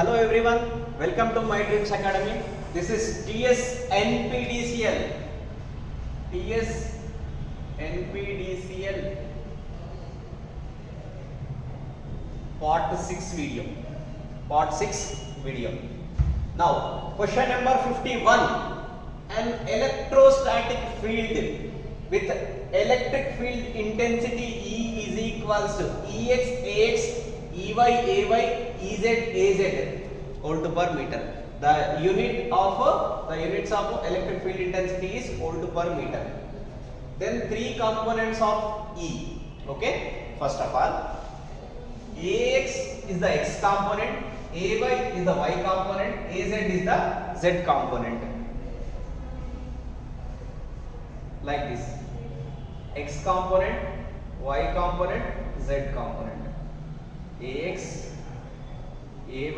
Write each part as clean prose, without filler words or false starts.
Hello everyone, welcome to My Dreams Academy. This is TS NPDCL. TS NPDCL Part 6 video. Part 6 video. Now, question number 51. An electrostatic field with electric field intensity E is equals to Ex Ax Ey Ay Ez Az volt per meter. The units of electric field intensity is volt per meter. Then three components of E. Okay. First of all, Ax is the x component, Ay is the y component, Az is the z component. Like this: x component, y component, z component. Ax, Ay,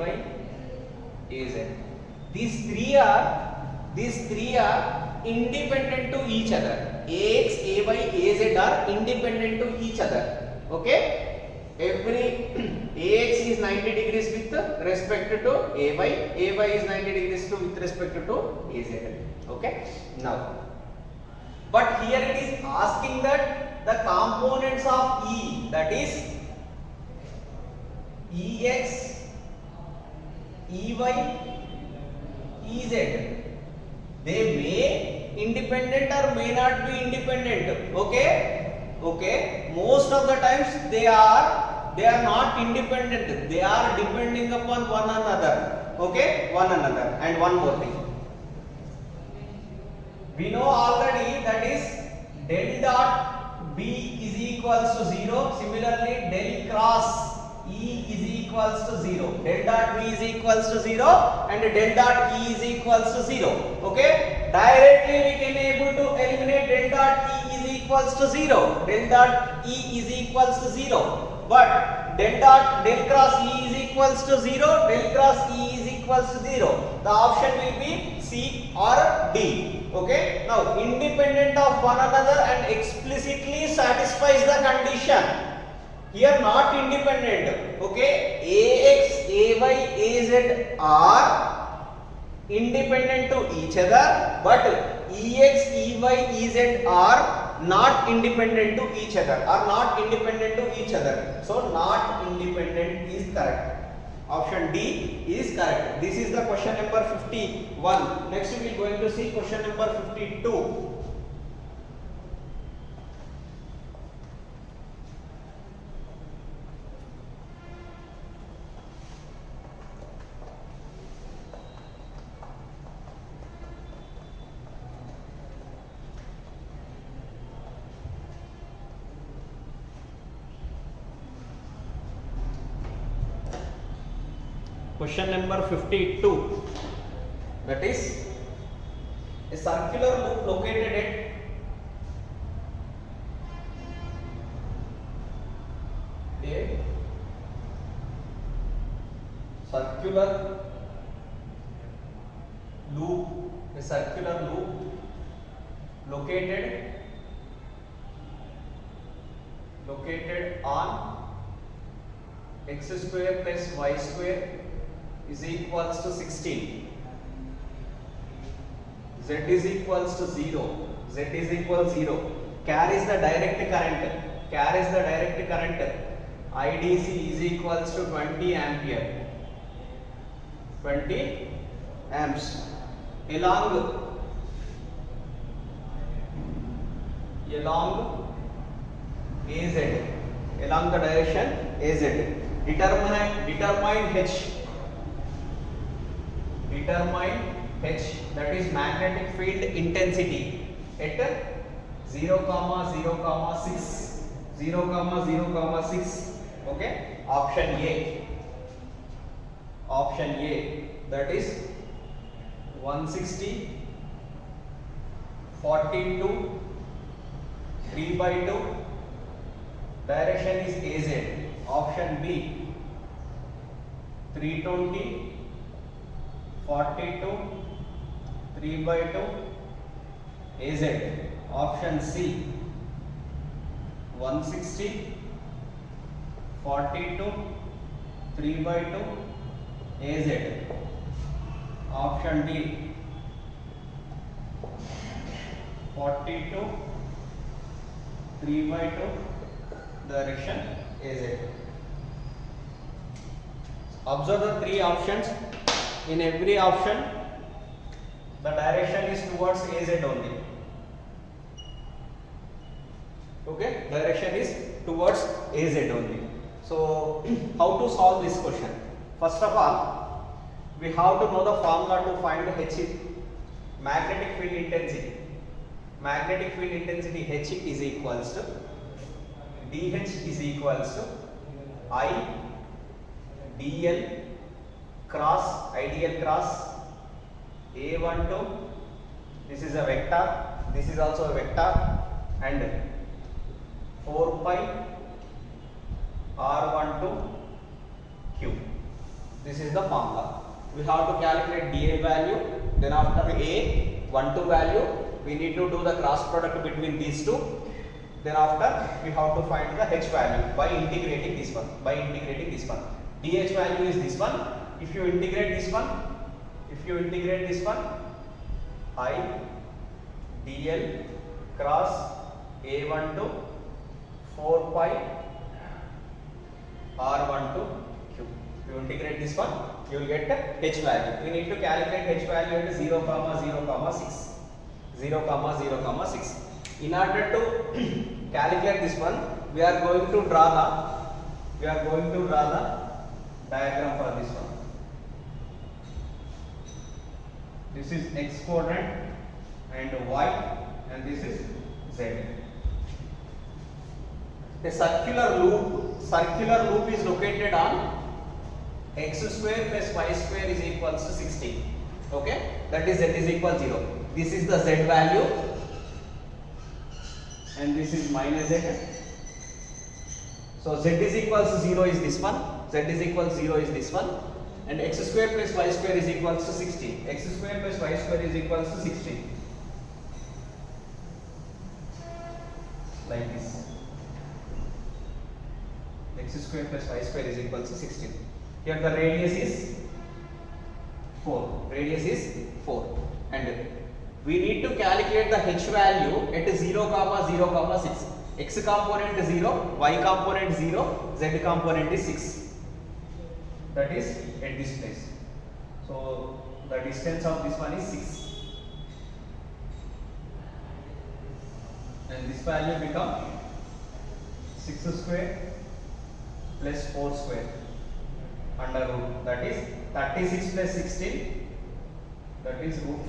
Az. These three are independent to each other. Ax, Ay, Az are independent to each other. Okay. Every Ax is 90 degrees with respect to Ay, Ay is 90 degrees with respect to Az. Okay. Now, but here it is asking that the components of E, that is Ex, Ey, Ez, they may independent or may not be independent. Okay. Most of the times they are not independent. They are depending upon one another. Okay, one another. And one more thing, we know already, that is del dot B is equals to 0. Similarly, del cross E is equals to 0. Del dot B is equals to 0 and del dot E is equals to 0. Okay, directly we can able to eliminate del dot E is equals to 0. Del dot E is equals to 0. But del cross E is equals to 0. Del cross E is equals to 0. The option will be C or D. Okay. Now, independent of one another and explicitly satisfies the condition. Here not independent. Okay. Ax, Ay, Az are independent to each other, but Ex, Ey, Ez are not independent to each other. So not independent is correct. Option D is correct. This is the question number 51. Next we will going to see question number 52. Question number 52, that is a circular loop located at a circular loop located on x square plus y square is equals to 16. Z is equals to 0. Carries the direct current. IDC is equals to 20 ampere. 20 amps. Along AZ. Along the direction AZ. Determine H, that is magnetic field intensity at 0, 0, 6. Okay. Option A, that is 160, 42, 3/2. Direction is AZ. Option B, 320, 42, 3/2 AZ. Option C, 160, 42, 3/2 AZ. Option D 42 3/2 direction AZ. Observe the three options. In every option the direction is towards AZ only. Okay, direction is towards AZ only. So how to solve this question? First of all, we have to know the formula to find H, magnetic field intensity. Magnetic field intensity H is equals to DH is equals to I dl cross ideal cross A12. This is a vector, this is also a vector, and 4 pi R12 Q. This is the formula. We have to calculate dl value, then after A12 value we need to do the cross product between these two. Then after we have to find the H value by integrating this one. DH value is this one. If you integrate this one, I dl cross A12 4 pi R12 Q. If you integrate this one, you will get H value. We need to calculate H value at 0, 0, 6. In order to calculate this one, we are going to draw the diagram for this one. This is x coordinate and y, and this is z. A circular loop is located on x square plus y square is equals to 16. Okay, that is z is equal 0. This is the z value, and this is minus z. So z is equals to 0 is this one, and x square plus y square is equals to 16. X square plus y square is equals to 16. Like this. X square plus y square is equals to 16. Here the radius is 4. And we need to calculate the H value at 0, 0, 6. X component 0, y component 0, z component is 6. That is at this place. So the distance of this one is 6. And this value become 6 square plus 4 square under root, that is 36 plus 16, that is root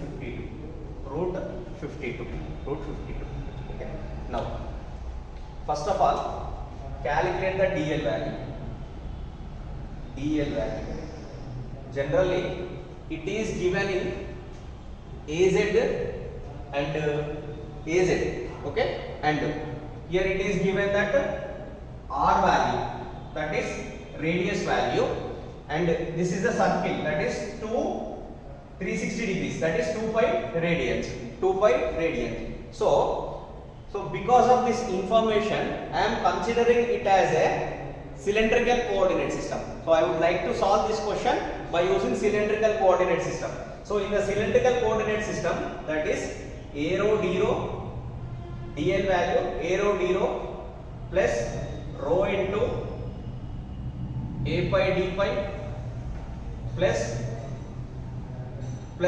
52. Okay. Now first of all, calculate the DL value. Generally it is given in AZ and AZ. Okay, and here it is given that R value, that is radius value, and this is the circle, that is 360 degrees, that is 2 pi radians. So because of this information, I am considering it as a cylindrical coordinate system. So I would like to solve this question by using cylindrical coordinate system. So in the cylindrical coordinate system, that is a rho d rho dl value, a rho d rho plus rho into a pi d pi plus z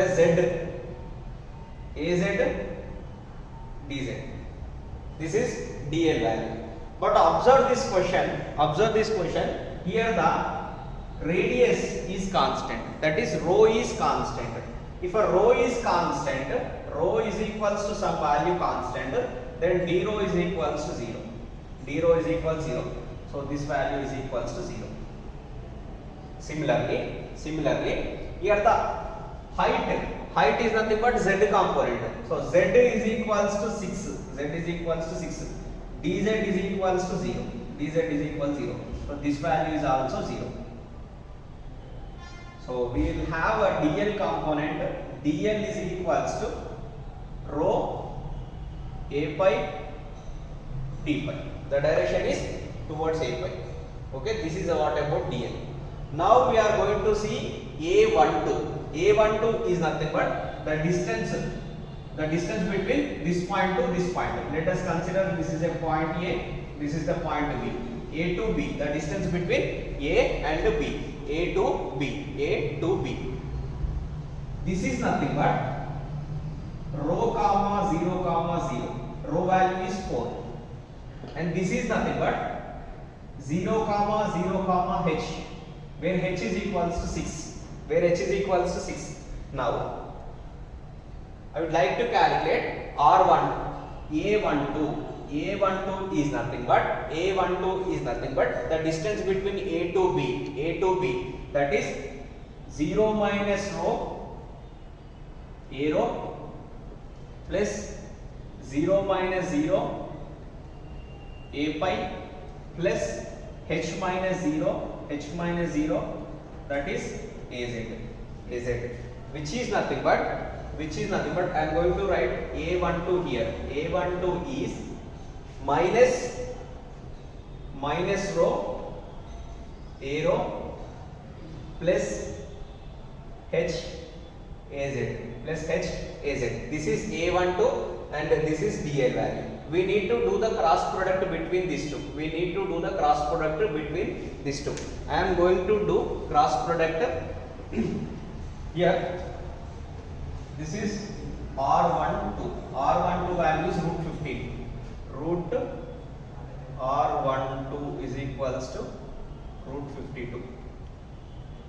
az dz. This is dl value. But observe this question. Here the radius is constant. That is rho is constant. If a rho is constant, rho is equals to some value constant, then d rho is equals to 0. So this value is equals to 0. Similarly, here the height is nothing but z component. So z is equals to 6. dz is equals to 0. So this value is also 0. So we will have a dl component. dl is equals to rho a pi d pi. The direction is towards a pi. Okay, this is what about dl. Now we are going to see A12. A12 is nothing but the distance between this point to this point. Let us consider this is a point A, this is the point B. A to B, the distance between A and B. A to B, A to B. This is nothing but rho comma 0 comma 0. Rho value is 4. And this is nothing but 0 comma 0 comma h, where h is equals to 6. Where h is equals to 6. Now, I would like to calculate R1, A12. A12 is nothing but the distance between A to B, that is 0 minus rho A rho plus 0 minus 0 A pi plus h minus 0 that is AZ, which is nothing but I am going to write A12 here. A12 is minus rho A rho plus h AZ. This is A12 and this is DL value. We need to do the cross product between these two. I am going to do cross product here. This is R12. R12 value is root 15. Root R12 is equals to root 52.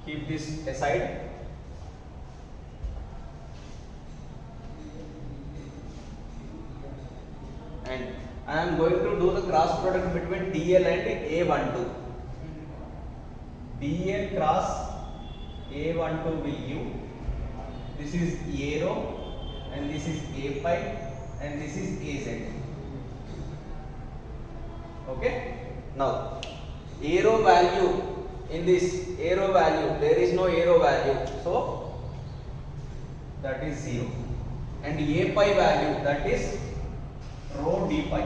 Keep this aside. And I am going to do the cross product between DL and A12. DL cross A12 will give, this is A rho and this is A pi and this is AZ. Okay. Now, A rho value in this there is no A rho value, so that is 0. And A pi value, that is rho d pi.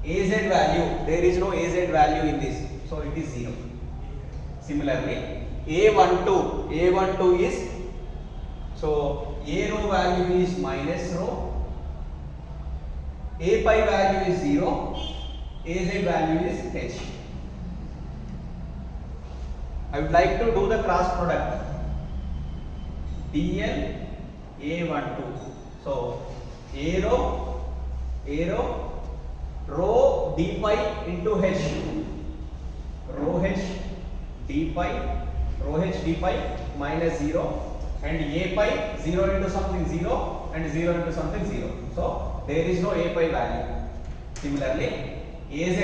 AZ value, there is no AZ value in this, so it is 0. Similarly, A12 is, so A rho value is minus rho, A pi value is 0, AZ value is h. I would like to do the cross product DL A12. So A rho rho d pi into h, rho h d pi minus 0, and A pi 0 into something 0 and 0 into something 0. So there is no A pi value. Similarly, AZ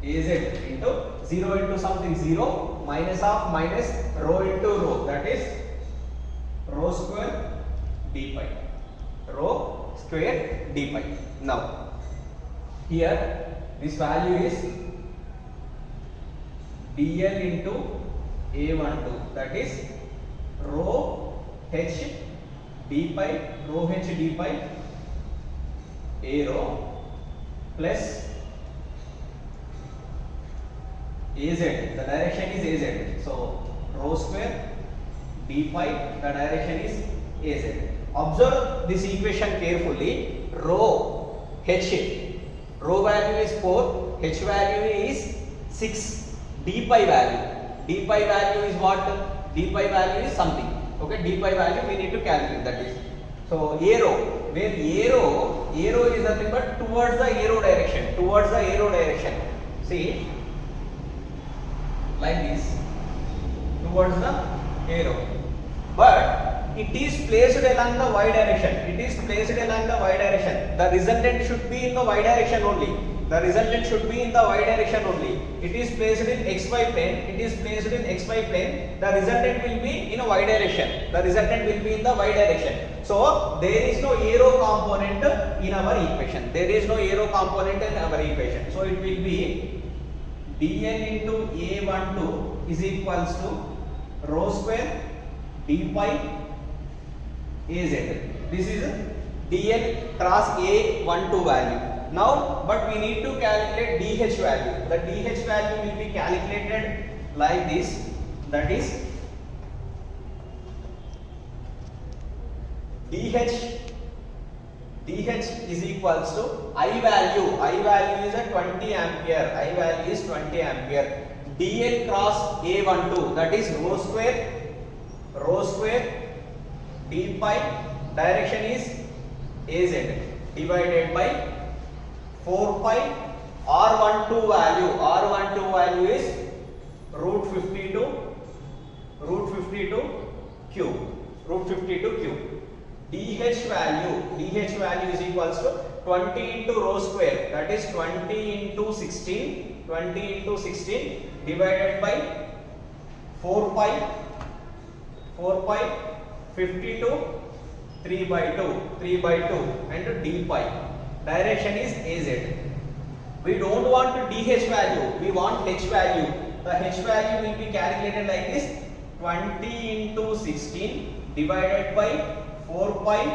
into 0 into something 0 minus of minus rho into rho, that is rho square d pi. Rho square d pi. Now, here this value is DL into A12, that is rho h d pi A rho plus AZ, the direction is AZ, so rho square d pi, the direction is AZ. Observe this equation carefully. Rho value is 4, h value is 6, d pi value is what? D pi value is something. Okay, d pi value we need to calculate, that is. So arrow, where arrow is nothing but towards the arrow direction. See, like this, towards the arrow, but it is placed along the y direction. The resultant should be in the y direction only. It is placed in xy plane. The resultant will be in a y direction. So there is no arrow component in our equation. So it will be dl into A12 is equals to rho square d pi AZ. This is dl cross A12 value. Now, but we need to calculate DH value. The DH value will be calculated like this. That is dh is equals to I value is a 20 ampere, I value is 20 ampere, dl cross A12, that is rho square d pi, direction is az, divided by 4 pi, R12 value is root 52 cube, dh value is equals to 20 into rho square, that is 20 into 16 divided by 4 pi 52 3 by 2 and d pi, direction is az. We don't want dh value, we want h value. The h value will be calculated like this: 20 into 16 divided by 4 pi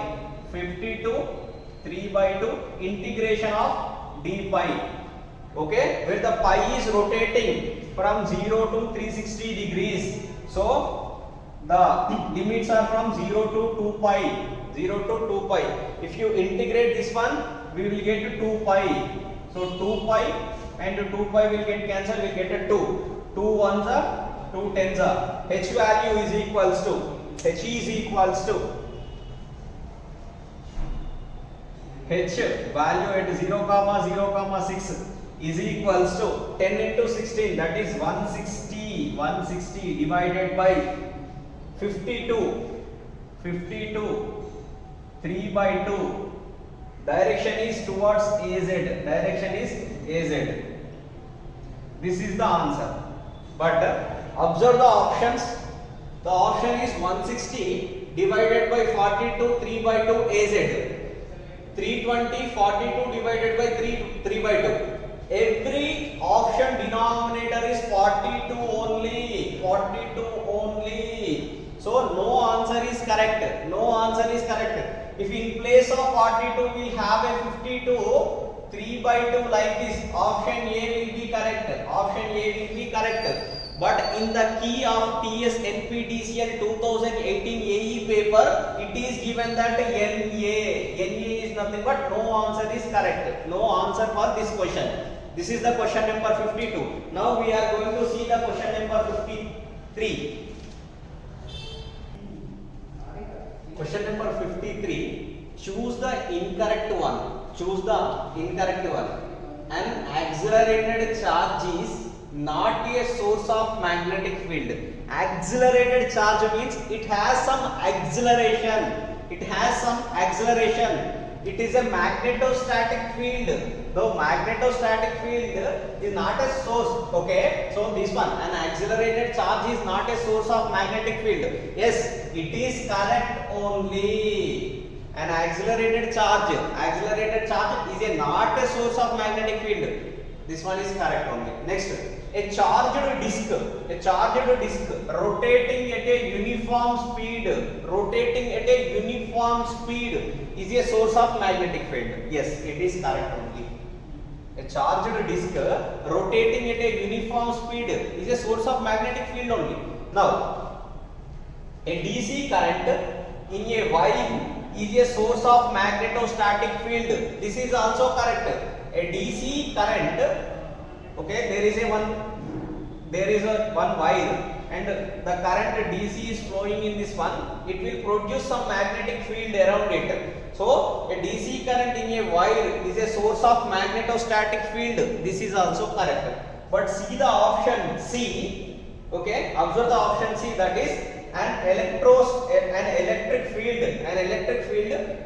52 3 by 2 integration of d pi. Okay, where the pi is rotating from 0 to 360 degrees, so the limits are from 0 to 2 pi. If you integrate this one, we will get 2 pi. So 2 pi and 2 pi will get cancelled, we will get a 2 ones are 2 tens are. H value is equals to h value at 0, 6 is equals to 10 into 16, that is 160 divided by 52 3 by 2, direction is towards az, this is the answer. But observe the options. The option is 160 divided by 42 3 by 2 az, 320 42 divided by 3 by 2. Every option denominator is 42 only. So no answer is correct. If in place of 42 we have a 52, 3 by 2 like this, option A will be correct. But in the key of TS NPTCL 2018 AE paper, it is given that NA is nothing but no answer is correct. No answer for this question. This is the question number 52. Now we are going to see the question number 53. Question number 53. Choose the incorrect one. An accelerated charge is not a source of magnetic field. Accelerated charge means it has some acceleration. It is a magnetostatic field. Though magnetostatic field is not a source. Okay, so this one, an accelerated charge is not a source of magnetic field. Yes, it is correct only. An accelerated charge is not a source of magnetic field. This one is correct only. Next, a charged disk rotating at a uniform speed is a source of magnetic field. Yes, it is correct only. A charged disk rotating at a uniform speed is a source of magnetic field only. Now, a DC current in a wire is a source of magnetostatic field. This is also correct. A DC current, okay, there is a one wire and the current DC is flowing in this one. It will produce some magnetic field around it. So a DC current in a wire is a source of magnetostatic field. This is also correct. But see the option C. Okay, observe the option C, that is an electric field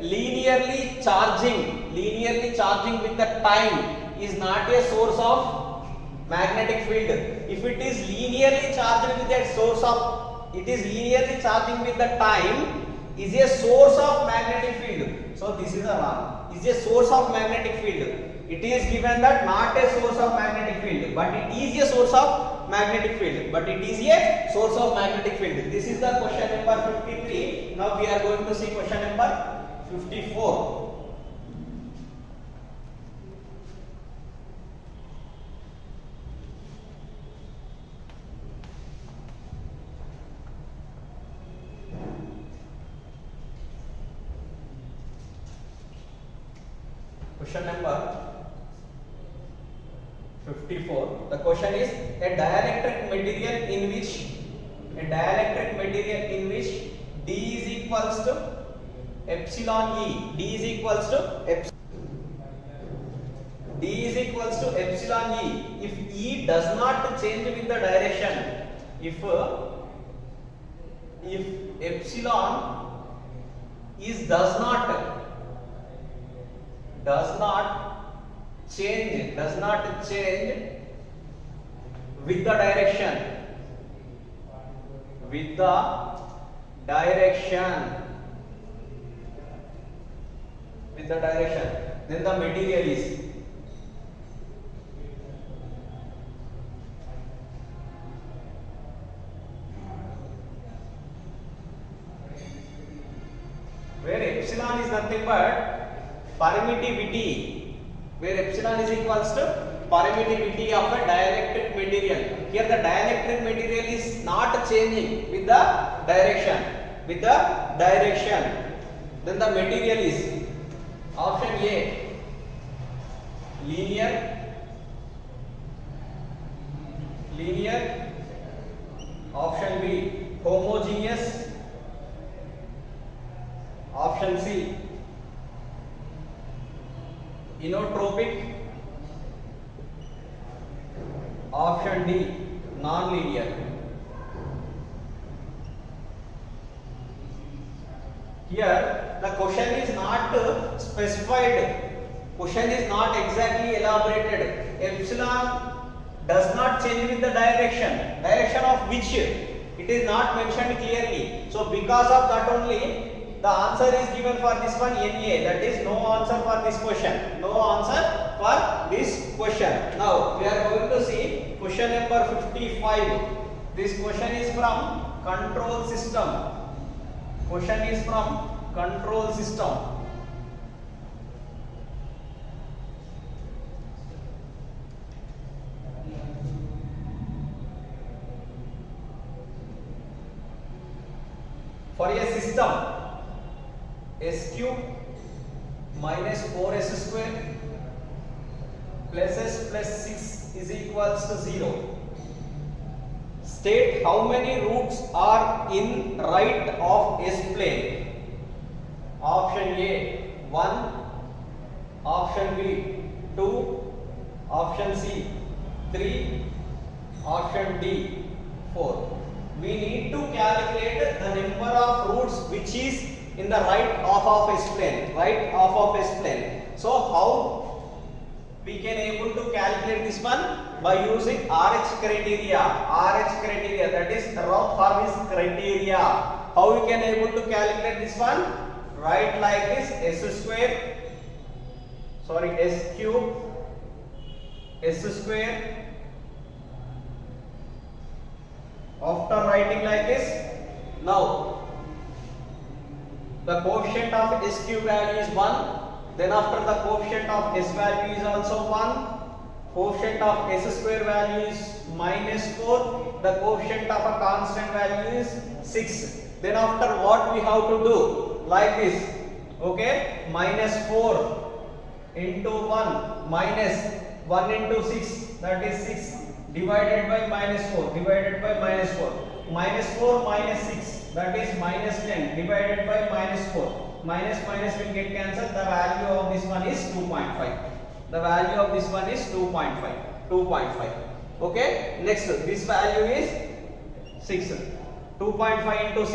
linearly charging with the time is not a source of magnetic field. If it is linearly charged with that source of, it is linearly charging with the time, is a source of magnetic field. So this is a wrong. Is a source of magnetic field. It is given that not a source of magnetic field, but it is a source of magnetic field. This is the question number 53. Now we are going to see question number 54. Question number 54. The question is a dielectric material in which D is equals to epsilon E. D is equals to epsilon E. If E does not change with the direction, if epsilon is does not change with the direction, then the material is where epsilon is nothing but permittivity, where epsilon is equals to permittivity of a dielectric material. Here the dielectric material is not changing with the direction, then the material is option A, linear, option B, homogeneous, option C, inotropic, option D, non-linear. Here the question is not specified, question is not exactly elaborated. Epsilon does not change with the direction of which it is not mentioned clearly. So because of that only the answer is given for this one NA, that is no answer for this question. Now we are going to see question number 55. This question is from control system. For a system s cube minus 4s square plus s plus 6 is equals to 0. State how many roots are in right of s plane. Option A 1, option B 2, option C 3, option D 4. We need to calculate the number of roots which is in the right half of s plane, So how we can able to calculate this one? By using RH criteria, that is Routh-Harris criteria. How we can able to calculate this one? Write like this, s cube, after writing like this, now the coefficient of s cube value is 1, then after the coefficient of s value is also 1, coefficient of s square value is minus 4, the coefficient of a constant value is 6. Then after what we have to do? Like this, okay, minus 4 into 1 minus 1 into 6, that is 6, divided by minus 4, minus 4 minus 6, that is minus 10, divided by minus 4, minus will get cancelled. The value of this one is 2.5. Okay, next this value is 6. 2.5 into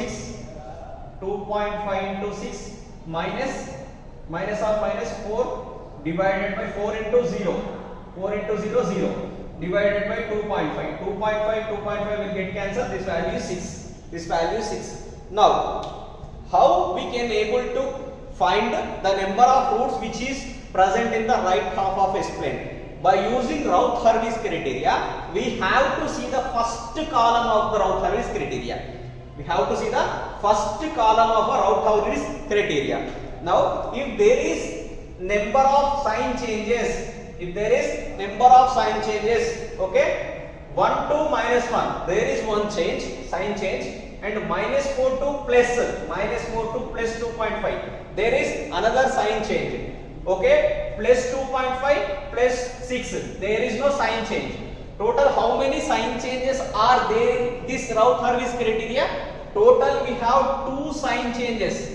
6, minus 4 divided by 4 into 0, 0, divided by 2.5 will get cancelled. This value is 6. Now how we can able to find the number of roots which is present in the right half of s plane? By using Routh-Harris criteria, we have to see the first column of the Routh-Harris criteria. Now if there is number of sign changes, okay, 1 to minus 1, there is one change, sign change, and minus 4 to plus 2.5, there is another sign change. Okay, plus 2.5 plus 6. There is no sign change. Total how many sign changes are there in this Raut-Hurwitz criteria? Total we have 2 sign changes.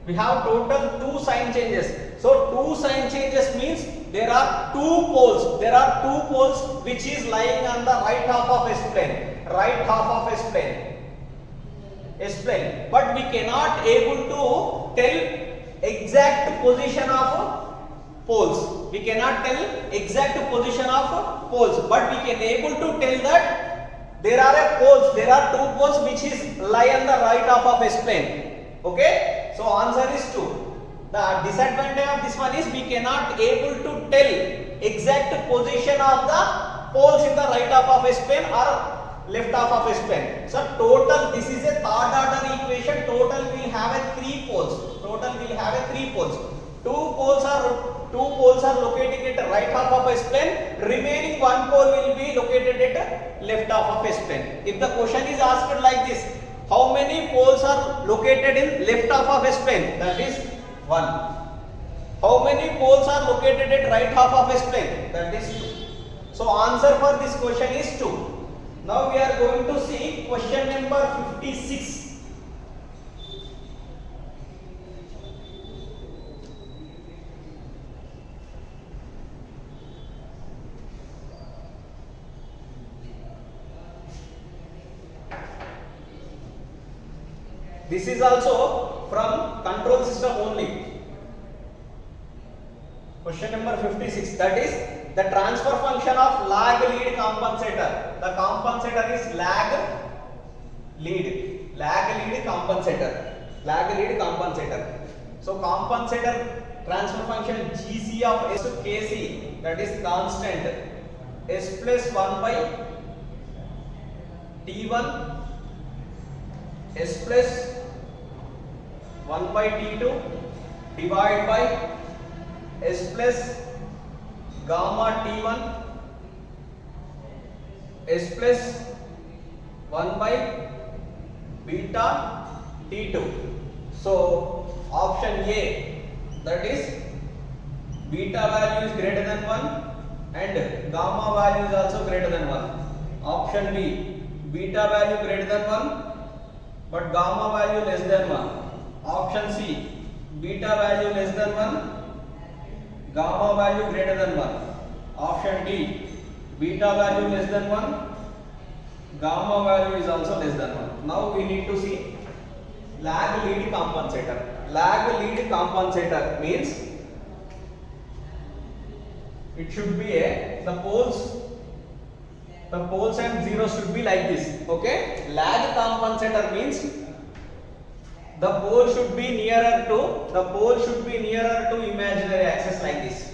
We have total 2 sign changes. So 2 sign changes means there are 2 poles. There are 2 poles which is lying on the right half of S plane. Right half of S plane. S plane. But we cannot able to tell exact position of poles. We cannot tell exact position of poles. But we can able to tell that there are a poles. There are 2 poles which is lie on the right half of S plane. Okay. So answer is 2. The disadvantage of this one is we cannot able to tell exact position of the poles in the right half of S plane or left half of S plane. So total this is a third order equation. Total will have a 3 poles. Total will have a 3 poles. 2 poles are located at right half of S plane. Remaining 1 pole will be located at left half of S plane. If the question is asked like this, how many poles are located in left half of S plane? That is 1. How many poles are located at right half of S plane? That is 2. So answer for this question is 2. Now we are going to see question number 56. This is also from control system only. Question number 56. That is the transfer function of lag lead compensator. The compensator is lag lead compensator. Lag lead compensator. So compensator transfer function GC of S to KC, that is constant, S plus 1 by T1, S plus 1 by T2 divided by S plus gamma T1, S plus 1 by beta T2. So option A, that is beta value is greater than 1 and gamma value is also greater than 1. Option B, beta value greater than 1 but gamma value less than 1. Option C, beta value less than 1, gamma value greater than 1. Option D, beta value less than 1, gamma value is also less than 1. Now we need to see lag lead compensator. Lag lead compensator means it should be the poles and zeros should be like this. Okay, lag compensator means the pole should be nearer to imaginary axis like this.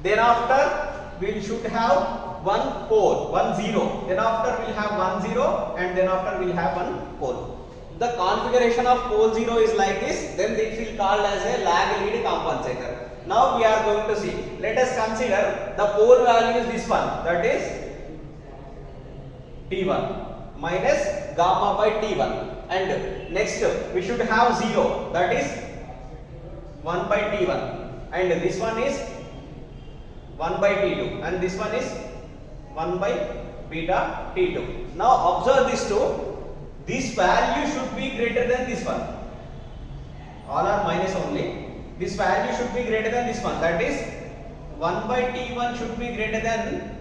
Thereafter we should have one pole, 1 0. Then after we'll have 1 0 and then after we'll have one pole. The configuration of pole 0 is like this. Then it will called as a lag lead compensator. Now we are going to see. Let us consider the pole value is this one. That is T1 minus gamma by T1. And next we should have 0, that is 1 by T1, and this one is 1 by T2, and this one is 1 by beta T2. Now observe these two. This value should be greater than this one. All are minus only. This value should be greater than this one. That is 1 by T1 should be greater than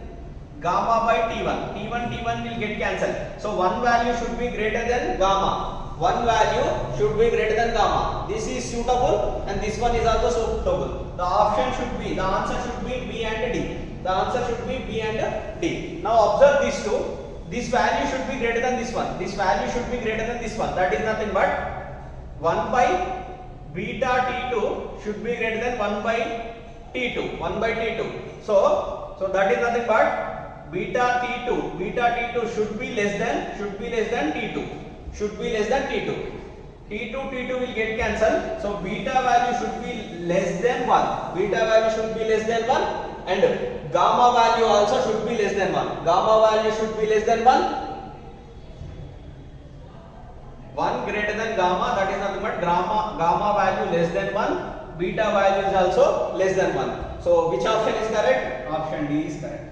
gamma by T1. T1 will get cancelled. So one value should be greater than gamma. One value should be greater than gamma. This is suitable and this one is also suitable. The option should be, the answer should be B and D. The answer should be B and D. Now observe these two. This value should be greater than this one. This value should be greater than this one. That is nothing but 1 by beta T2 should be greater than 1 by T2. 1 by T2. So that is nothing but beta T2 should be less than T2. Should be less than T2. T2 will get cancelled. So beta value should be less than 1. Beta value should be less than 1 and gamma value also should be less than 1. Gamma value should be less than 1. 1 greater than gamma, that is nothing but but gamma value less than 1, beta value is also less than 1. So which option is correct? Option D is correct.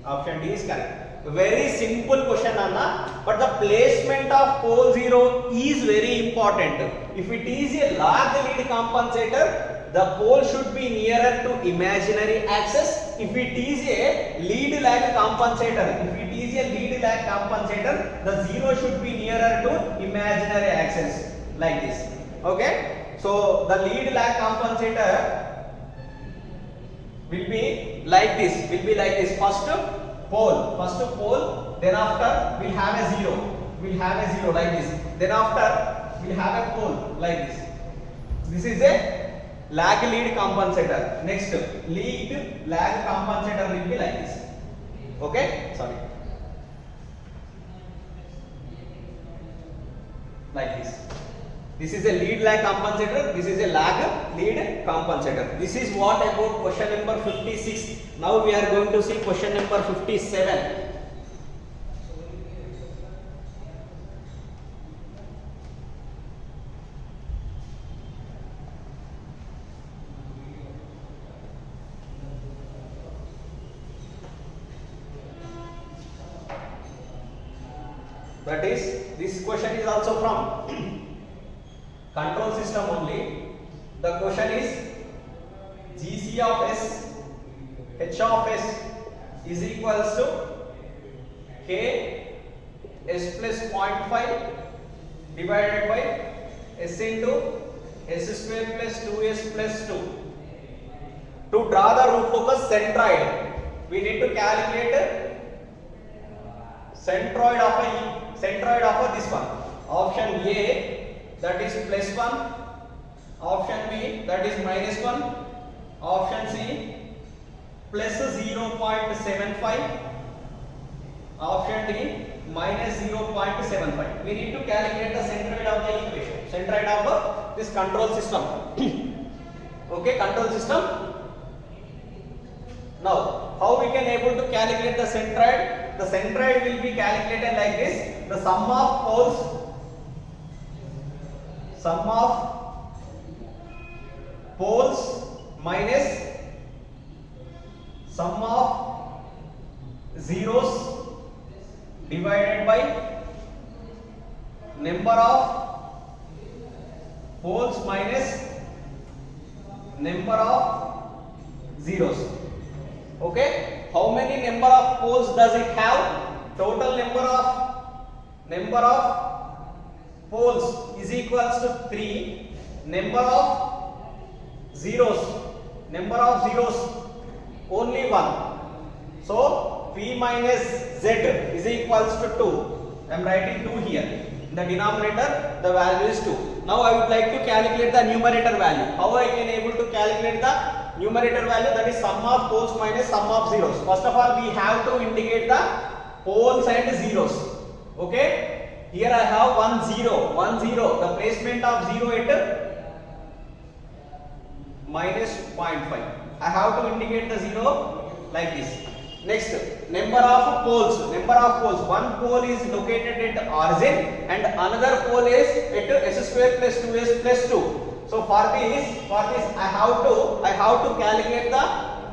Option D is correct. Very simple question, Anna, but the placement of pole 0 is very important. If it is a lag lead compensator, the pole should be nearer to imaginary axis. If it is a lead lag compensator, the 0 should be nearer to imaginary axis, like this. Okay? So the lead lag compensator will be like this. First pole, then after we'll have a 0, like this. Then after we'll have a pole like this. This is a lag lead compensator. Next, lead lag compensator will be like this. Okay? Sorry. Like this. This is a lead lag compensator. This is a lag lead compensator. This is what about question number 56. Now we are going to see question number 57. That is, this question is also from control system only. The question is GC of S, H of S is equals to K S plus 0.5 divided by S into S square plus 2S plus 2. To draw the root locus centroid, we need to calculate centroid of this one. Option A, that is plus 1. Option B, that is minus 1. Option C, plus 0.75. Option D, minus 0.75. We need to calculate the centroid of the equation, centroid of this control system. Okay, control system. Now, how we can able to calculate the centroid? The centroid will be calculated like this. The sum of poles minus sum of zeros divided by number of poles minus number of zeros. Okay? How many number of poles does it have? Total number of poles is equals to 3. Number of zeros only 1. So P minus Z is equals to 2. I am writing 2 here. In the denominator the value is 2. Now I would like to calculate the numerator value. How I can able to calculate the numerator value? That is sum of poles minus sum of zeros. First of all, we have to indicate the poles and zeros. Okay? Here I have 1 0. The placement of 0 at minus 0.5. I have to indicate the 0 like this. Next, number of poles. One pole is located at origin and another pole is at S square plus 2S plus 2. So for this I have to calculate the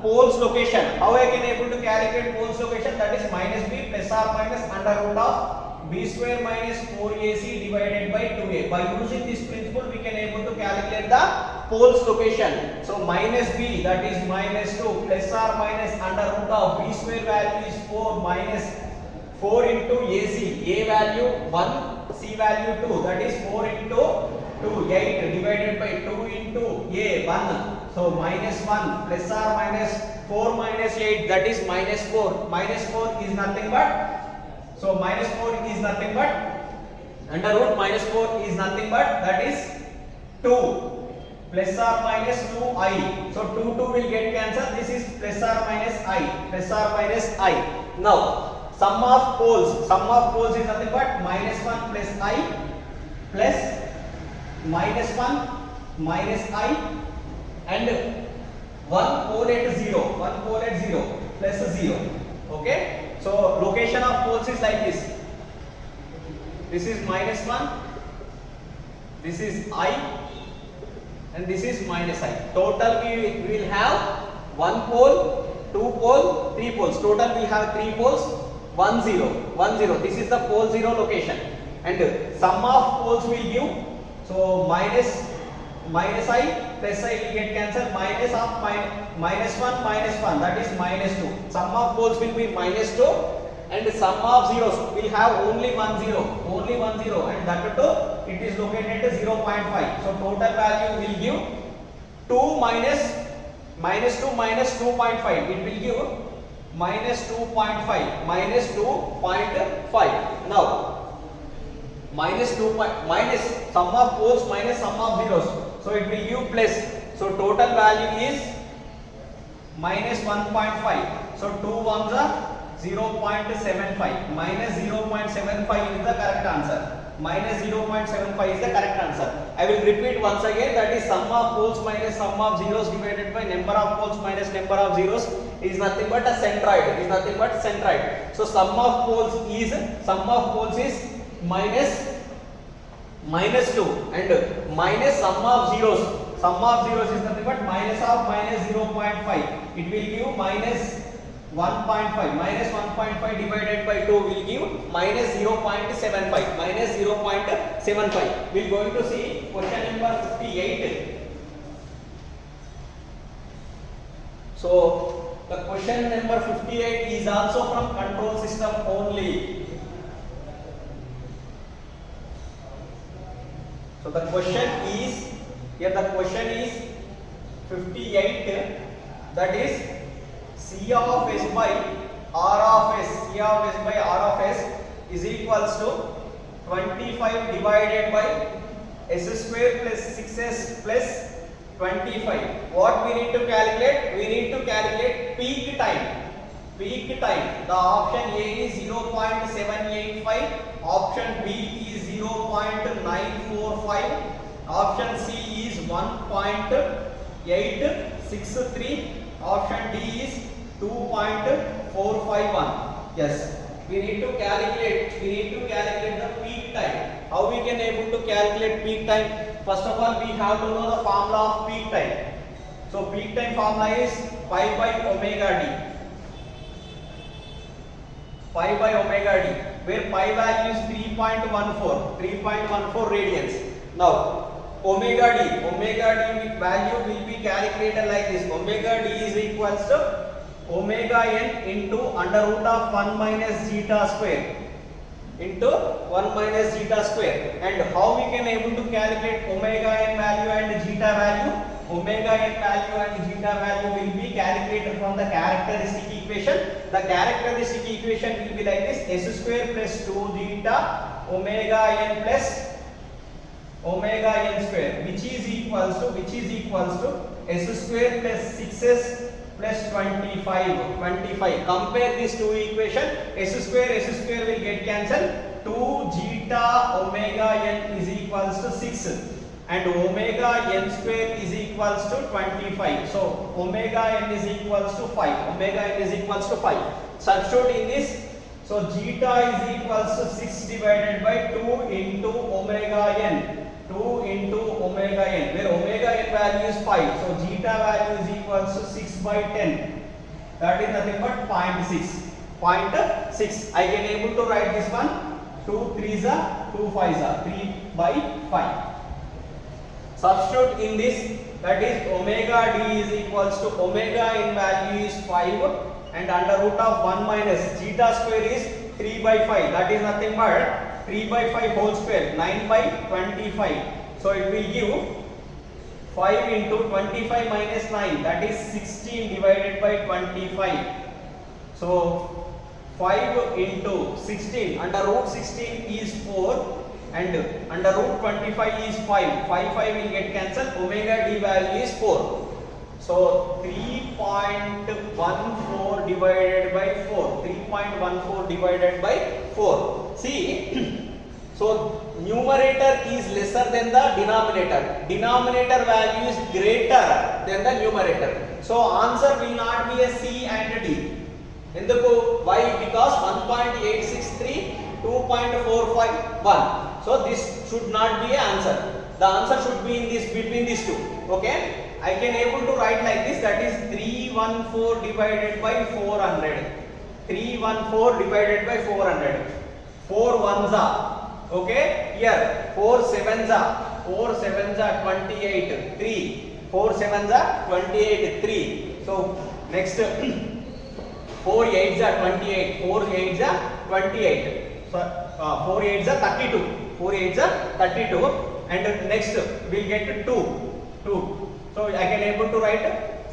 poles location. How I can able to calculate poles location? That is minus b plus or minus under root of b square minus 4ac divided by 2a. By using this principle we can able to calculate the poles location. So minus b, that is minus 2 plus or minus under root of b square value is 4 minus 4 into ac. A value 1, c value 2, that is 4 into 2, 8 divided by 2 into a 1. So minus 1 plus or minus 4 minus 8, that is minus 4. Minus 4 is nothing but, so minus 4 is nothing but, under root minus 4 is nothing but, that is 2 plus or minus 2i. So 2 will get cancelled. This is plus or minus i. Now sum of poles is nothing but minus 1 plus i plus minus 1 minus i and one pole at 0 plus 0. Okay, so location of poles is like this is minus 1, this is I, and this is minus I. Total we will have 1 pole, 2 pole, 3 poles. Total we have 3 poles, 1 0, 1 0. This is the pole 0 location, and sum of poles will give, so minus I plus I will get cancelled, minus of minus 1, that is minus 2. Sum of poles will be minus 2, and sum of zeros will have only 1 0, and that too it is located at 0.5. So total value will give 2 minus 2 minus 2.5. It will give minus 2.5, minus 2.5. Now minus sum of poles minus sum of zeros. So it will give plus. So total value is minus 1.5. So 2 ones are 0.75. Minus 0.75 is the correct answer. Minus 0.75 is the correct answer. I will repeat once again, that is sum of poles minus sum of zeros divided by number of poles minus number of zeros is nothing but a centroid. So sum of poles is minus 2, and minus sum of zeros is nothing but minus of minus 0.5. It will give minus 1.5. Minus 1.5 divided by 2 will give minus 0.75. Minus 0.75. We are going to see question number 58. So the question number 58 is also from control system only. So the question is, here the question is 58, that is C of S by R of S. C of S by R of S is equals to 25 divided by S square plus 6S plus 25. What we need to calculate? We need to calculate peak time. The option A is 0.785, option B is 0.945, option C is 1.863, option D is 2.451. Yes, we need to calculate the peak time. How we can able to calculate peak time? First of all, we have to know the formula of peak time. So peak time formula is pi by omega d. Pi by omega d, where pi value is 3.14 radians. Now omega d value will be calculated like this. Omega d is equals to omega n into under root of 1 minus zeta square into 1 minus zeta square. And how we can able to calculate omega n value and zeta value? Omega n value and zeta value will be calculated from the characteristic equation. The characteristic equation will be like this: s square plus 2 zeta omega n plus omega n square, which is equals to s square plus 6s plus 25. Compare these two equations. S square will get cancelled. 2 zeta omega n is equals to 6 and omega n square is equals to 25. So omega n is equals to 5. Substitute in this. So zeta is equals to 6 divided by 2 into omega n. 2 into omega n, where omega n value is 5. So zeta value is equals to 6 by 10. That is nothing but 0.6. I can able to write this one. 2 3s are 2 5s are 3 by 5. Substitute in this, that is omega d is equals to omega n value is 5 and under root of 1 minus zeta square is 3 by 5. That is nothing but 3 by 5 whole square, 9 by 25. So it will give 5 into 25 minus 9, that is 16 divided by 25. So 5 into 16, under root 16 is 4 and under root 25 is 5. 5 will get cancelled. Omega d value is 4. So 3.14 divided by 4. 3.14 divided by 4. See, so numerator is lesser than the denominator. Denominator value is greater than the numerator. So answer will not be a C and D. Why? Because 1.863, 2.451. So this should not be an answer. The answer should be in this, between these two. Okay, I can able to write like this, that is 314 divided by 400. 314 divided by 400. 4 ones are, okay, here 4 sevens are, 4 sevens are 28, 3, 4 sevens are 28, 3. So next 4 eights are 28, 4 eights are 28. So 4 eights are 32, 4 eights are 32, and next we'll get 2. So I can able to write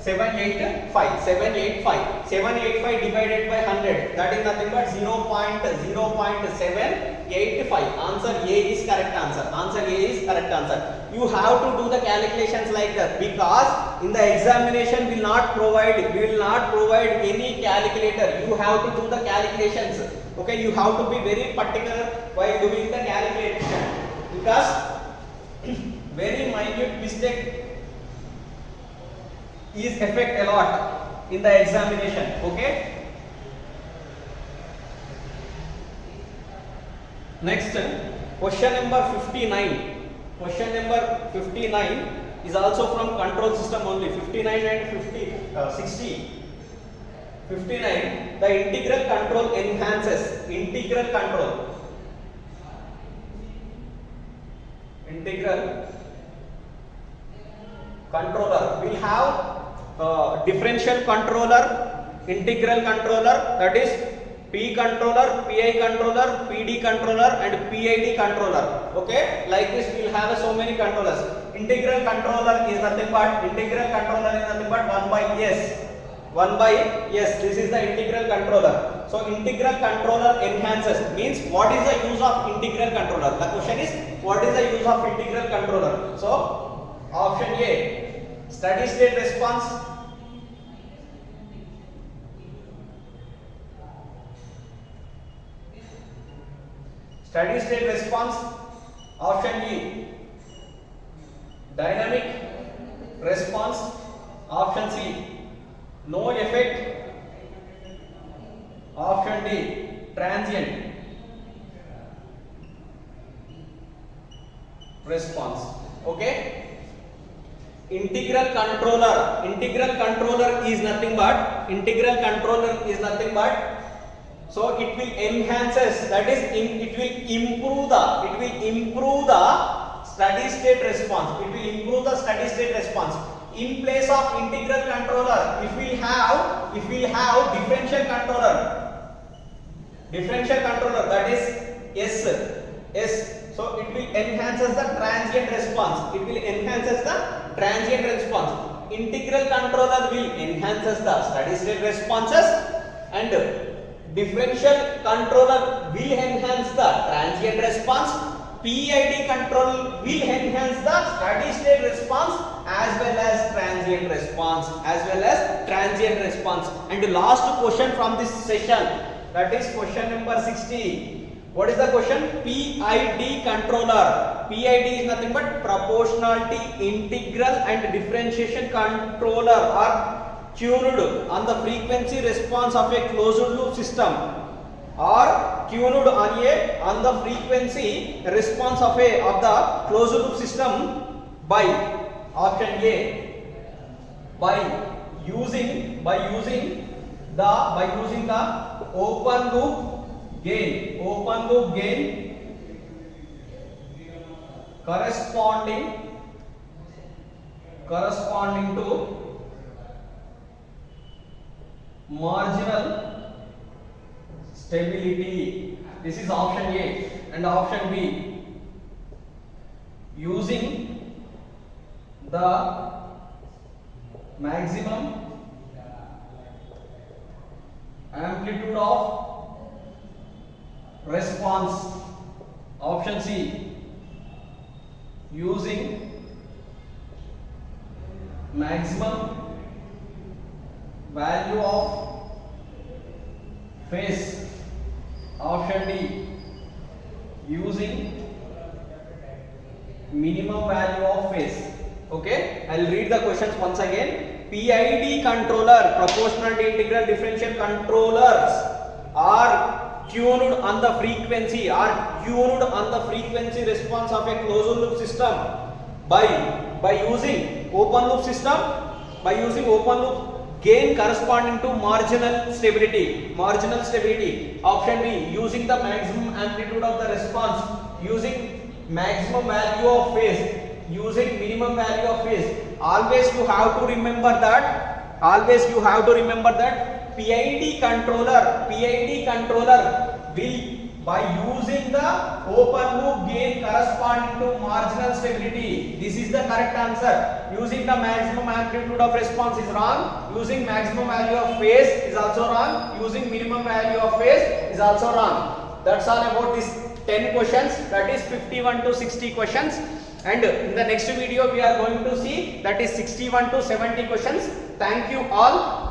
785. 785 divided by 100, that is nothing but 0.785. Answer A is correct answer. Answer A is correct answer. You have to do the calculations like that, because in the examination we will not provide any calculator. You have to do the calculations. Okay, you have to be very particular while doing the calculation, because very minute mistake is affect a lot in the examination. Okay, next question number 59. Question number 59 is also from control system only. 59 and 60. 59, the integral control enhances. Integral controller will have differential controller, integral controller, that is P controller, PI controller, PD controller, and PID controller. Okay, like this we will have so many controllers. Integral controller is nothing but 1 by S. 1 by S. This is the integral controller. So integral controller enhances means, what is the use of integral controller? The question is, what is the use of integral controller? So option A, steady state response. Steady state response. Option B, dynamic response. Option C, no effect. Option D, transient response. Okay, integral controller is nothing but so it will enhances, that is it will improve the steady state response. In place of integral controller, if we have differential controller, that is S. So it will enhances the transient response. Integral controller will enhances the steady state responses, and differential controller will enhance the transient response. PID control will enhance the steady state response as well as transient response. And the last question from this session, that is question number 60. What is the question? PID controller. PID is nothing but proportionality, integral, and differentiation controller are tuned on the frequency response of a closed loop system, or tuned on the frequency response of the closed loop system by option A, by using the open loop gain corresponding to marginal stability. This is option A. And option B, using the maximum amplitude of response. Option C, using maximum value of phase. Option D, using minimum value of phase. Okay, I will read the questions once again. PID controller, proportionality, integral, differential controllers are tuned on the frequency response of a closed loop system by using open loop system, by using open loop gain corresponding to marginal stability. Marginal stability. Option B, using the maximum amplitude of the response, using maximum value of phase, using minimum value of phase. Always you have to remember that. Always you have to remember that PID controller will, by using the open loop gain corresponding to marginal stability. This is the correct answer. Using the maximum amplitude of response is wrong. Using maximum value of phase is also wrong. Using minimum value of phase is also wrong. That's all about this 10 questions, that is 51 to 60 questions. And in the next video we are going to see that is 61 to 70 questions. Thank you all.